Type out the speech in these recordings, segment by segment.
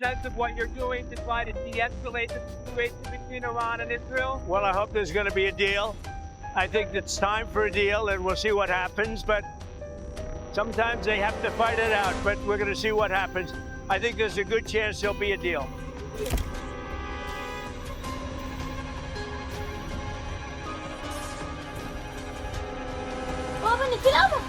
sense of what you're doing to try to de-escalate the situation between Iran and Israel? Well, I hope there's going to be a deal. I think it's time for a deal, and we'll see what happens. But sometimes they have to fight it out, but we're going to see what happens. I think there's a good chance there'll be a deal. بابا نتلعبوا.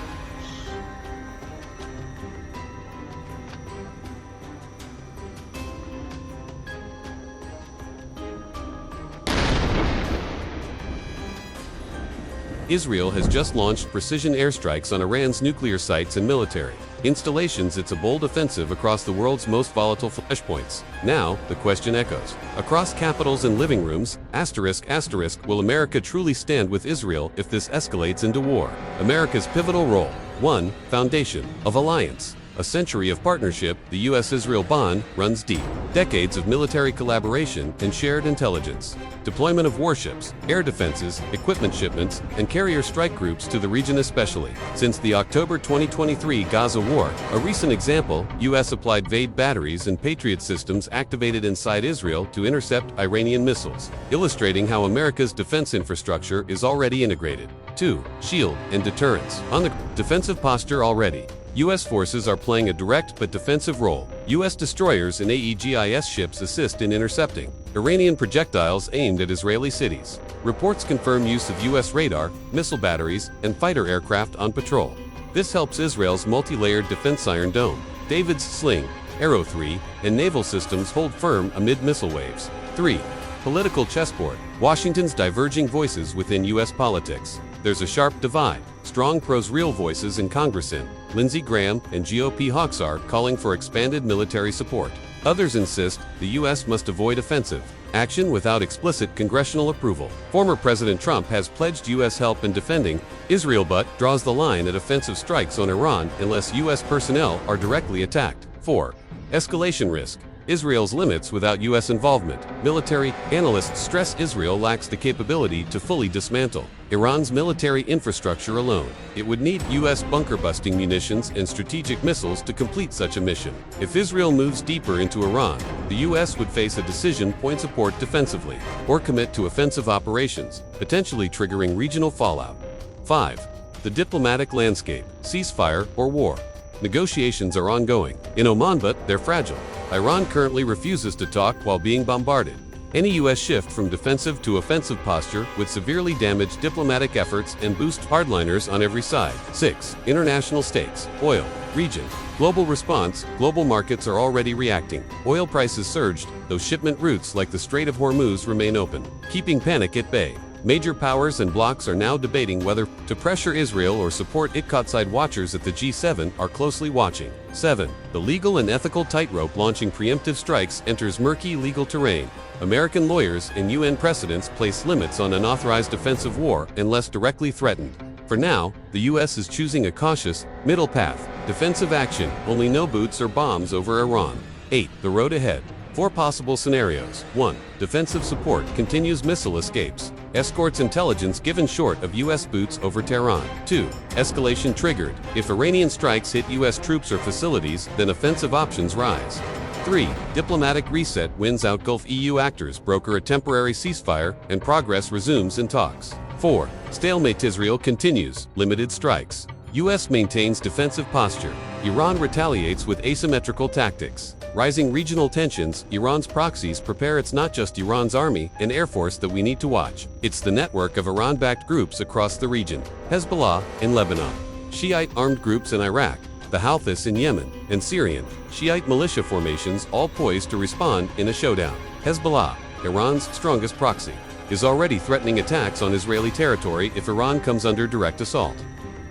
Israel has just launched precision airstrikes on Iran's nuclear sites and military installations. It's a bold offensive across the world's most volatile flashpoints. Now, the question echoes. Across capitals and living rooms, ***, will America truly stand with Israel if this escalates into war? America's pivotal role. 1. Foundation of alliance. A century of partnership, the U.S.-Israel bond runs deep. Decades of military collaboration and shared intelligence. Deployment of warships, air defenses, equipment shipments, and carrier strike groups to the region especially. Since the October 2023 Gaza war, a recent example, U.S. applied VAID batteries and Patriot systems activated inside Israel to intercept Iranian missiles, illustrating how America's defense infrastructure is already integrated. 2. Shield and deterrence. On the defensive posture already, U.S. forces are playing a direct but defensive role. U.S. destroyers and AEGIS ships assist in intercepting Iranian projectiles aimed at Israeli cities. Reports confirm use of U.S. radar, missile batteries, and fighter aircraft on patrol. This helps Israel's multi-layered defense Iron Dome, David's Sling, Arrow 3, and naval systems hold firm amid missile waves. 3. Political chessboard. Washington's diverging voices within U.S. politics. There's a sharp divide. Strong pro-Israel voices in Congress Lindsey Graham and GOP hawks are calling for expanded military support. Others insist the U.S. must avoid offensive action without explicit congressional approval. Former President Trump has pledged U.S. help in defending Israel but draws the line at offensive strikes on Iran unless U.S. personnel are directly attacked. 4. Escalation risk. Israel's limits without U.S. involvement. Military analysts stress Israel lacks the capability to fully dismantle Iran's military infrastructure alone. It would need U.S. bunker-busting munitions and strategic missiles to complete such a mission. If Israel moves deeper into Iran, the U.S. would face a decision point support defensively, or commit to offensive operations, potentially triggering regional fallout. 5. The diplomatic landscape. Ceasefire or war. Negotiations are ongoing in Oman, but they're fragile. Iran currently refuses to talk while being bombarded. Any U.S. shift from defensive to offensive posture would severely damage diplomatic efforts and boost hardliners on every side. 6. International stakes. Oil. Region. Global response. Global markets are already reacting. Oil prices surged, though shipment routes like the Strait of Hormuz remain open, keeping panic at bay. Major powers and blocs are now debating whether to pressure Israel or support it. Courtside watchers at the G7 are closely watching. 7. The legal and ethical tightrope. Launching preemptive strikes enters murky legal terrain. American lawyers and UN precedents place limits on unauthorized offensive war unless directly threatened. For now, the U.S. is choosing a cautious, middle path. Defensive action, only no boots or bombs over Iran. 8. The road ahead. 4 possible scenarios. 1. Defensive support continues missile escapes. Escorts intelligence given short of U.S. boots over Tehran. 2. Escalation triggered. If Iranian strikes hit U.S. troops or facilities, then offensive options rise. 3. Diplomatic reset wins out. Gulf EU actors broker a temporary ceasefire and progress resumes in talks. 4. Stalemate. Israel continues. Limited strikes. U.S. maintains defensive posture. Iran retaliates with asymmetrical tactics. Rising regional tensions. Iran's proxies prepare. It's not just Iran's army and air force that we need to watch. It's the network of Iran-backed groups across the region. Hezbollah in Lebanon. Shiite armed groups in Iraq. The Houthis in Yemen. And Syrian, Shiite militia formations all poised to respond in a showdown. Hezbollah, Iran's strongest proxy, is already threatening attacks on Israeli territory if Iran comes under direct assault.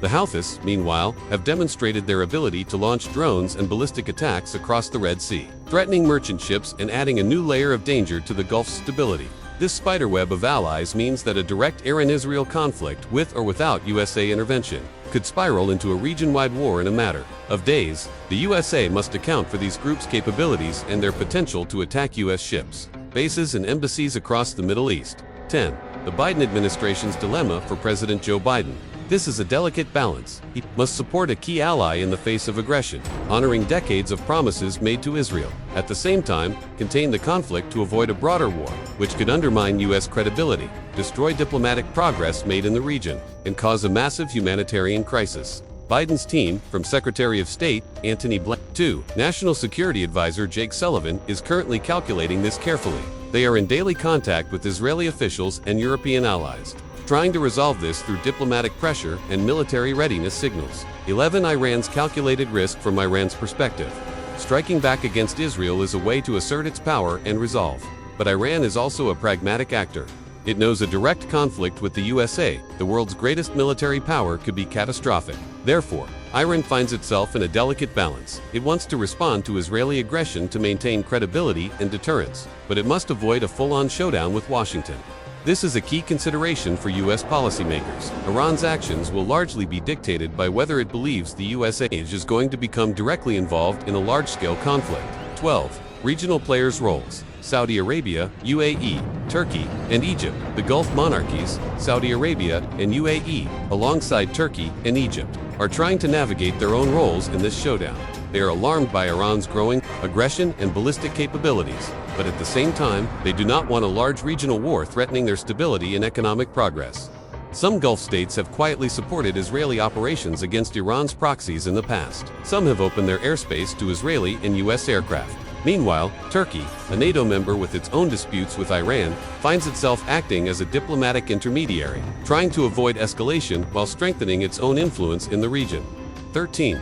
The Houthis, meanwhile, have demonstrated their ability to launch drones and ballistic attacks across the Red Sea, threatening merchant ships and adding a new layer of danger to the Gulf's stability. This spiderweb of allies means that a direct Iran-Israel conflict, with or without USA intervention, could spiral into a region-wide war in a matter of days. The USA must account for these groups' capabilities and their potential to attack U.S. ships, bases, and embassies across the Middle East. 10. The Biden administration's dilemma for President Joe Biden. This is a delicate balance. He must support a key ally in the face of aggression, honoring decades of promises made to Israel. At the same time, contain the conflict to avoid a broader war, which could undermine U.S. credibility, destroy diplomatic progress made in the region, and cause a massive humanitarian crisis. Biden's team, from Secretary of State Antony Blinken to National Security Advisor Jake Sullivan, is currently calculating this carefully. They are in daily contact with Israeli officials and European allies, trying to resolve this through diplomatic pressure and military readiness signals. 11. Iran's calculated risk. From Iran's perspective, striking back against Israel is a way to assert its power and resolve. But Iran is also a pragmatic actor. It knows a direct conflict with the USA, the world's greatest military power, could be catastrophic. Therefore, Iran finds itself in a delicate balance. It wants to respond to Israeli aggression to maintain credibility and deterrence, but it must avoid a full-on showdown with Washington. This is a key consideration for U.S. policymakers. Iran's actions will largely be dictated by whether it believes the USA is going to become directly involved in a large-scale conflict. 12. Regional players' roles. Saudi Arabia, UAE, Turkey, and Egypt. The Gulf monarchies, Saudi Arabia and UAE, alongside Turkey and Egypt, are trying to navigate their own roles in this showdown. They are alarmed by Iran's growing aggression and ballistic capabilities, but at the same time, they do not want a large regional war threatening their stability and economic progress. Some Gulf states have quietly supported Israeli operations against Iran's proxies in the past. Some have opened their airspace to Israeli and U.S. aircraft. Meanwhile, Turkey, a NATO member with its own disputes with Iran, finds itself acting as a diplomatic intermediary, trying to avoid escalation while strengthening its own influence in the region. 13.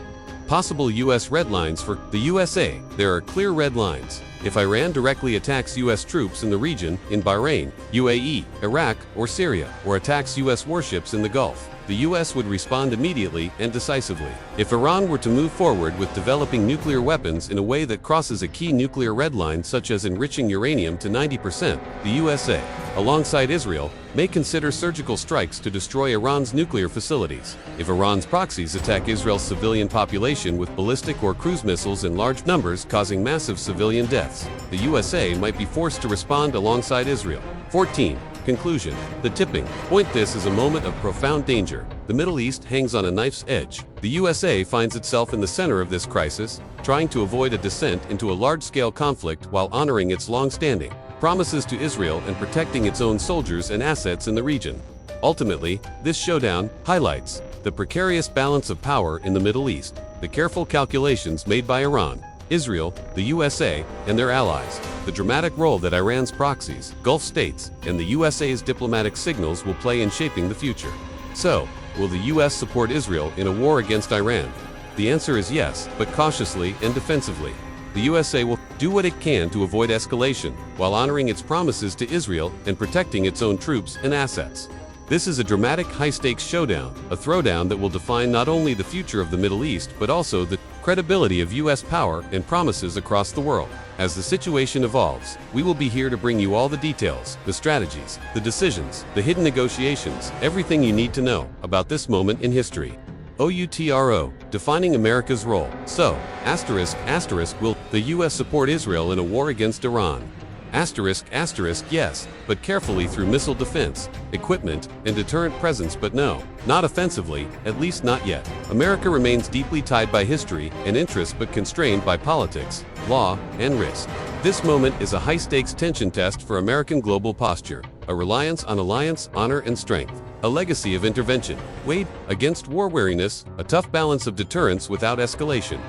Possible U.S. red lines for the USA. There are clear red lines. If Iran directly attacks U.S. troops in the region, in Bahrain, UAE, Iraq, or Syria, or attacks U.S. warships in the Gulf, the U.S. would respond immediately and decisively. If Iran were to move forward with developing nuclear weapons in a way that crosses a key nuclear red line, such as enriching uranium to 90%, the USA, alongside Israel, may consider surgical strikes to destroy Iran's nuclear facilities. If Iran's proxies attack Israel's civilian population with ballistic or cruise missiles in large numbers, causing massive civilian deaths, the USA might be forced to respond alongside Israel. 14. Conclusion. The tipping point. This is a moment of profound danger. The Middle East hangs on a knife's edge. The USA finds itself in the center of this crisis, trying to avoid a descent into a large-scale conflict while honoring its long-standing promises to Israel and protecting its own soldiers and assets in the region. Ultimately, this showdown highlights the precarious balance of power in the Middle East, the careful calculations made by Iran, Israel, the USA, and their allies, the dramatic role that Iran's proxies, Gulf states, and the USA's diplomatic signals will play in shaping the future. So, will the US support Israel in a war against Iran? The answer is yes, but cautiously and defensively. The USA will do what it can to avoid escalation, while honoring its promises to Israel and protecting its own troops and assets. This is a dramatic high-stakes showdown, a throwdown that will define not only the future of the Middle East but also the credibility of U.S. power and promises across the world. As the situation evolves, we will be here to bring you all the details, the strategies, the decisions, the hidden negotiations, everything you need to know about this moment in history. OUTRO, defining America's role. So, will the U.S. support Israel in a war against Iran? Yes, but carefully through missile defense, equipment, and deterrent presence, but no, not offensively, at least not yet. America remains deeply tied by history and interests but constrained by politics, law, and risk. This moment is a high-stakes tension test for American global posture, a reliance on alliance, honor, and strength, a legacy of intervention, weighed against war weariness, a tough balance of deterrence without escalation.